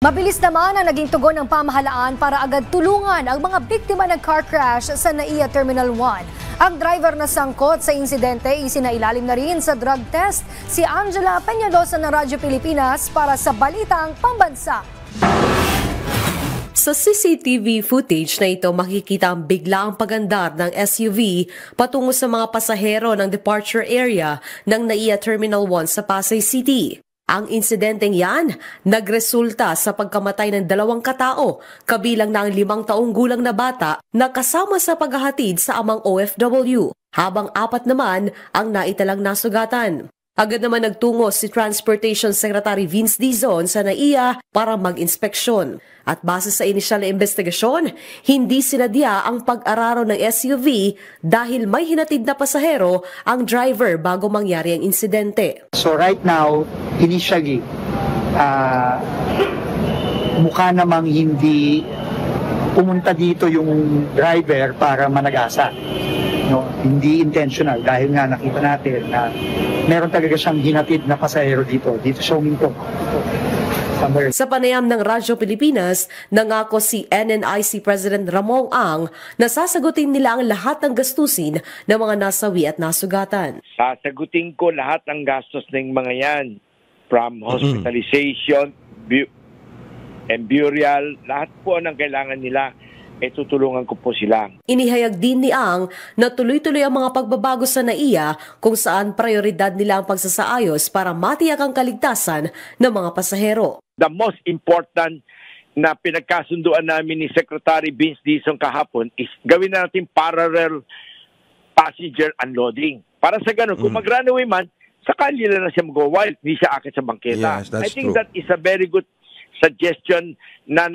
Mabilis naman ang naging tugon ng pamahalaan para agad tulungan ang mga biktima ng car crash sa NAIA Terminal 1. Ang driver na sangkot sa insidente isinailalim na rin sa drug test. Si Angela Peñalosa ng Radyo Pilipinas para sa Balitang Pambansa. Sa CCTV footage na ito, makikita ang biglaang pagandar ng SUV patungo sa mga pasahero ng departure area ng NAIA Terminal 1 sa Pasay City. Ang insidenteng yan, nagresulta sa pagkamatay ng 2 katao, kabilang na ang 5 taong gulang na bata na kasama sa paghahatid sa amang OFW, habang 4 naman ang naitalang nasugatan. Agad naman nagtungo si Transportation Secretary Vince Dizon sa NAIA para mag-inspeksyon. At base sa inisyal na investigasyon, hindi sinadya ang pag-araro ng SUV dahil may hinatid na pasahero ang driver bago mangyari ang insidente. So right now, initially, mukha namang hindi pumunta dito yung driver para managasa. No, hindi intentional dahil nga nakita natin na meron talaga siyang hinatid na pasahero dito sa huminto. Sa panayam ng Radyo Pilipinas, nangako si NNIC President Ramon Ang na sasagutin nila ang lahat ng gastusin ng mga nasawi at nasugatan. Sasagutin ko lahat ng gastos ng mga yan, from hospitalization and burial, lahat po ng kailangan nila. Tutulungan ko po sila. Inihayag din ni Ang na tuloy-tuloy ang mga pagbabago sa NAIA kung saan prioridad nila ang pagsasaayos para matiyak ang kaligtasan ng mga pasahero. The most important na pinagkasunduan namin ni Secretary Vince Dizon kahapon is gawin natin parallel passenger unloading. Para sa ganun, kung mag-runaway man, sakali na siya mag-wild, hindi siya akit sa bangketa. Yes, that's I think true. that is a very good suggestion na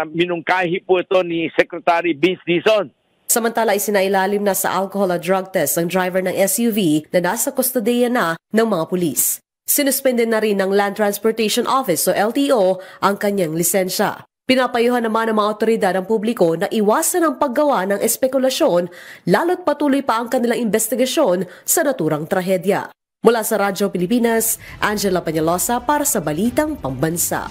minungkahi po ito ni Secretary Vince Dizon. Samantala, isinailalim na sa alcohol at drug test ang driver ng SUV na nasa kustodiya na ng mga pulis. Sinuspende na rin ng Land Transportation Office o LTO ang kanyang lisensya. Pinapayuhan naman ng mga otoridad ang publiko na iwasan ang paggawa ng espekulasyon lalo't patuloy pa ang kanilang investigasyon sa naturang trahedya. Mula sa Radyo Pilipinas, Angela Peñalosa para sa Balitang Pambansa.